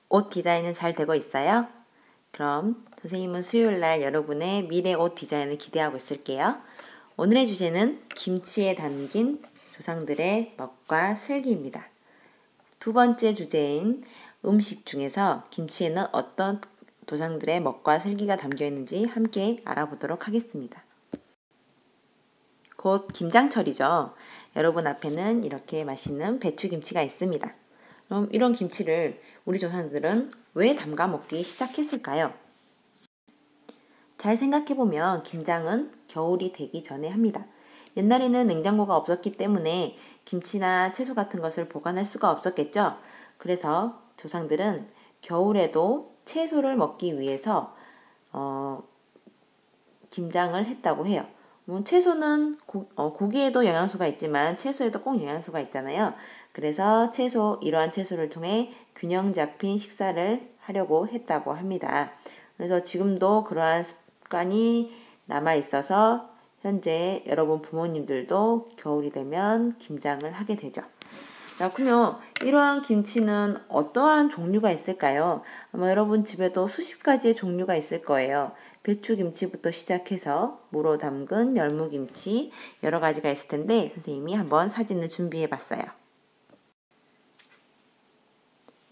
옷 디자인은 잘 되고 있어요? 그럼 선생님은 수요일날 여러분의 미래 옷 디자인을 기대하고 있을게요. 오늘의 주제는 김치에 담긴 조상들의 먹과 슬기입니다. 두 번째 주제인 음식 중에서 김치에는 어떤 조상들의 먹과 슬기가 담겨 있는지 함께 알아보도록 하겠습니다. 곧 김장철이죠. 여러분 앞에는 이렇게 맛있는 배추김치가 있습니다. 그럼 이런 김치를 우리 조상들은 왜 담가 먹기 시작했을까요? 잘 생각해보면 김장은 겨울이 되기 전에 합니다. 옛날에는 냉장고가 없었기 때문에 김치나 채소 같은 것을 보관할 수가 없었겠죠. 그래서 조상들은 겨울에도 채소를 먹기 위해서 김장을 했다고 해요. 채소는 고기에도 영양소가 있지만 채소에도 꼭 영양소가 있잖아요. 그래서 이러한 채소를 통해 균형 잡힌 식사를 하려고 했다고 합니다. 그래서 지금도 그러한 습관이 남아 있어서 현재 여러분 부모님들도 겨울이 되면 김장을 하게 되죠. 자, 그러면 이러한 김치는 어떠한 종류가 있을까요? 아마 여러분 집에도 수십 가지의 종류가 있을 거예요. 배추김치부터 시작해서 무로 담근 열무김치 여러 가지가 있을 텐데 선생님이 한번 사진을 준비해 봤어요.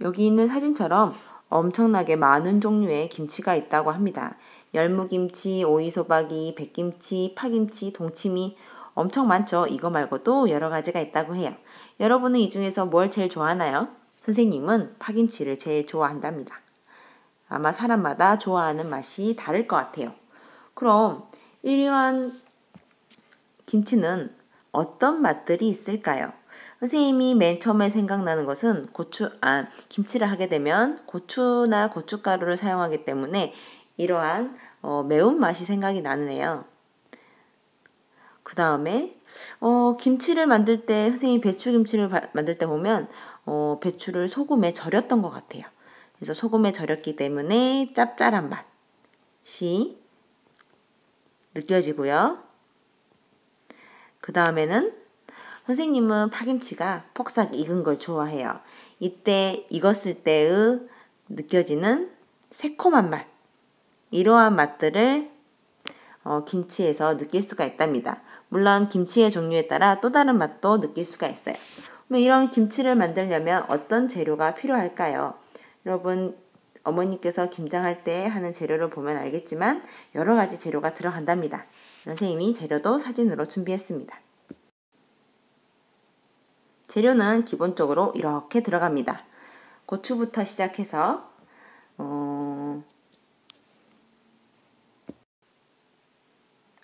여기 있는 사진처럼 엄청나게 많은 종류의 김치가 있다고 합니다. 열무김치, 오이소박이, 백김치, 파김치, 동치미 엄청 많죠. 이거 말고도 여러 가지가 있다고 해요. 여러분은 이 중에서 뭘 제일 좋아하나요? 선생님은 파김치를 제일 좋아한답니다. 아마 사람마다 좋아하는 맛이 다를 것 같아요. 그럼 이러한 김치는 어떤 맛들이 있을까요? 선생님이 맨 처음에 생각나는 것은 김치를 하게 되면 고추나 고춧가루를 사용하기 때문에 이러한 매운맛이 생각이 나네요. 그 다음에 김치를 만들 때 선생님이 배추김치를 만들 때 보면 배추를 소금에 절였던 것 같아요. 그래서 소금에 절였기 때문에 짭짤한 맛이 느껴지고요. 그 다음에는 선생님은 파김치가 폭삭 익은 걸 좋아해요. 이때 익었을 때의 느껴지는 새콤한 맛, 이러한 맛들을 김치에서 느낄 수가 있답니다. 물론 김치의 종류에 따라 또 다른 맛도 느낄 수가 있어요. 그럼 이런 김치를 만들려면 어떤 재료가 필요할까요? 여러분 어머니께서 김장할 때 하는 재료를 보면 알겠지만 여러 가지 재료가 들어간답니다. 선생님이 재료도 사진으로 준비했습니다. 재료는 기본적으로 이렇게 들어갑니다. 고추부터 시작해서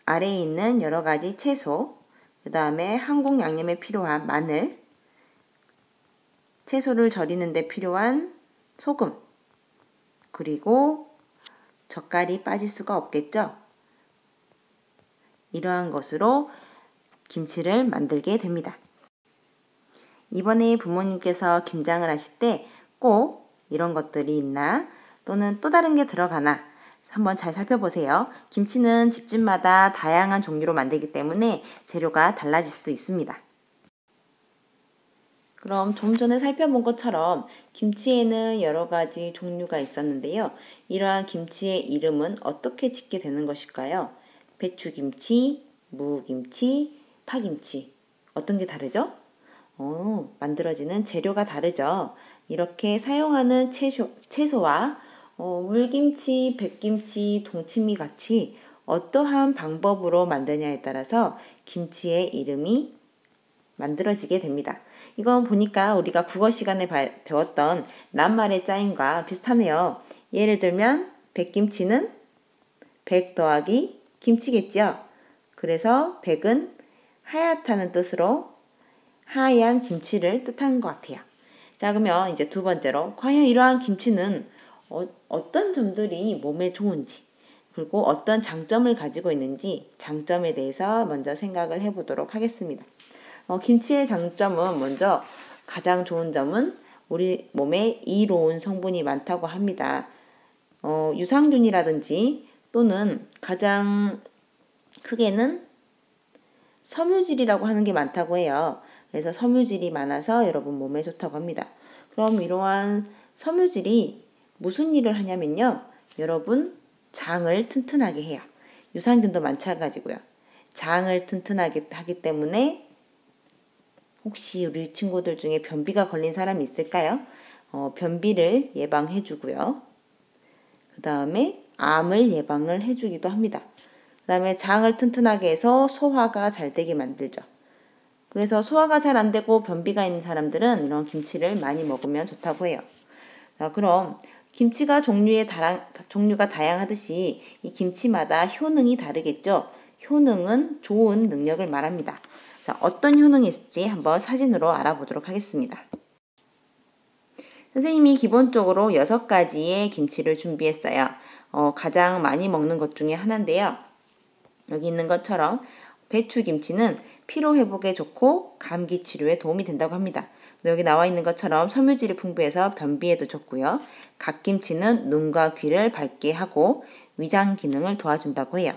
아래에 있는 여러 가지 채소, 그 다음에 한국 양념에 필요한 마늘, 채소를 절이는 데 필요한 소금, 그리고 젓갈이 빠질 수가 없겠죠. 이러한 것으로 김치를 만들게 됩니다. 이번에 부모님께서 김장을 하실 때 꼭 이런 것들이 있나 또는 또 다른 게 들어가나 한번 잘 살펴보세요. 김치는 집집마다 다양한 종류로 만들기 때문에 재료가 달라질 수도 있습니다. 그럼 좀 전에 살펴본 것처럼 김치에는 여러 가지 종류가 있었는데요. 이러한 김치의 이름은 어떻게 짓게 되는 것일까요? 배추김치, 무김치, 파김치. 어떤 게 다르죠? 만들어지는 재료가 다르죠. 이렇게 사용하는 채소와 물김치, 백김치, 동치미 같이 어떠한 방법으로 만드냐에 따라서 김치의 이름이 만들어지게 됩니다. 이건 보니까 우리가 국어 시간에 배웠던 낱말의 짜임과 비슷하네요. 예를 들면 백김치는 백 더하기 김치겠죠. 그래서 백은 하얗다는 뜻으로 하얀 김치를 뜻하는 것 같아요. 자, 그러면 이제 두 번째로 과연 이러한 김치는 어떤 점들이 몸에 좋은지 그리고 어떤 장점을 가지고 있는지 장점에 대해서 먼저 생각을 해보도록 하겠습니다. 김치의 장점은 먼저 가장 좋은 점은 우리 몸에 이로운 성분이 많다고 합니다. 유산균이라든지 또는 가장 크게는 섬유질이라고 하는 게 많다고 해요. 그래서 섬유질이 많아서 여러분 몸에 좋다고 합니다. 그럼 이러한 섬유질이 무슨 일을 하냐면요. 여러분, 장을 튼튼하게 해요. 유산균도 마찬가지고요. 장을 튼튼하게 하기 때문에 혹시 우리 친구들 중에 변비가 걸린 사람이 있을까요? 변비를 예방해 주고요. 그 다음에 암을 예방을 해 주기도 합니다. 그 다음에 장을 튼튼하게 해서 소화가 잘 되게 만들죠. 그래서 소화가 잘 안 되고 변비가 있는 사람들은 이런 김치를 많이 먹으면 좋다고 해요. 자, 그럼 김치가 종류가 다양하듯이 이 김치마다 효능이 다르겠죠? 효능은 좋은 능력을 말합니다. 자, 어떤 효능이 있을지 한번 사진으로 알아보도록 하겠습니다. 선생님이 기본적으로 6가지의 김치를 준비했어요. 가장 많이 먹는 것 중에 하나인데요. 여기 있는 것처럼 배추김치는 피로회복에 좋고 감기 치료에 도움이 된다고 합니다. 여기 나와 있는 것처럼 섬유질이 풍부해서 변비에도 좋고요. 갓김치는 눈과 귀를 밝게 하고 위장 기능을 도와준다고 해요.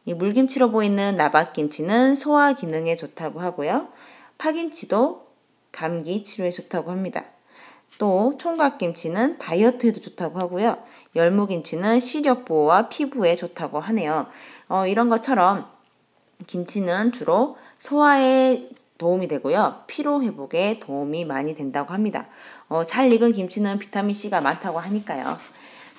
이 물김치로 보이는 나박김치는 소화 기능에 좋다고 하고요. 파김치도 감기 치료에 좋다고 합니다. 또 총각김치는 다이어트에도 좋다고 하고요. 열무김치는 시력 보호와 피부에 좋다고 하네요. 이런 것처럼 김치는 주로 소화에 도움이 되고요. 피로 회복에 도움이 많이 된다고 합니다. 잘 익은 김치는 비타민C가 많다고 하니까요.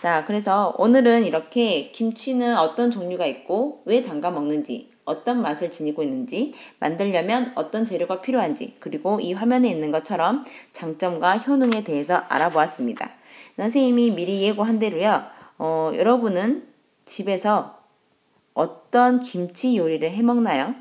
자, 그래서 오늘은 이렇게 김치는 어떤 종류가 있고 왜 담가 먹는지, 어떤 맛을 지니고 있는지, 만들려면 어떤 재료가 필요한지, 그리고 이 화면에 있는 것처럼 장점과 효능에 대해서 알아보았습니다. 선생님이 미리 예고한 대로요. 여러분은 집에서 어떤 김치 요리를 해 먹나요?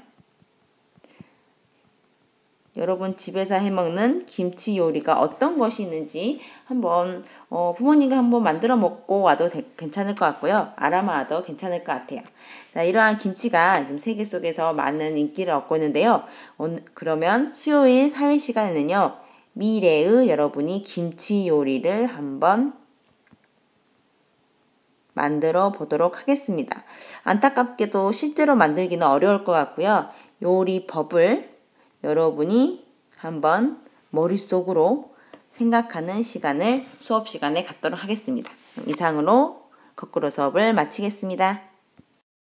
여러분 집에서 해먹는 김치 요리가 어떤 것이 있는지 한번 부모님과 한번 만들어 먹고 와도 괜찮을 것 같고요. 알아봐도 괜찮을 것 같아요. 자, 이러한 김치가 지금 세계 속에서 많은 인기를 얻고 있는데요. 그러면 수요일 사회 시간에는요. 미래의 여러분이 김치 요리를 한번 만들어 보도록 하겠습니다. 안타깝게도 실제로 만들기는 어려울 것 같고요. 요리법을 여러분이 한번 머릿속으로 생각하는 시간을 수업 시간에 갖도록 하겠습니다. 이상으로 거꾸로 수업을 마치겠습니다.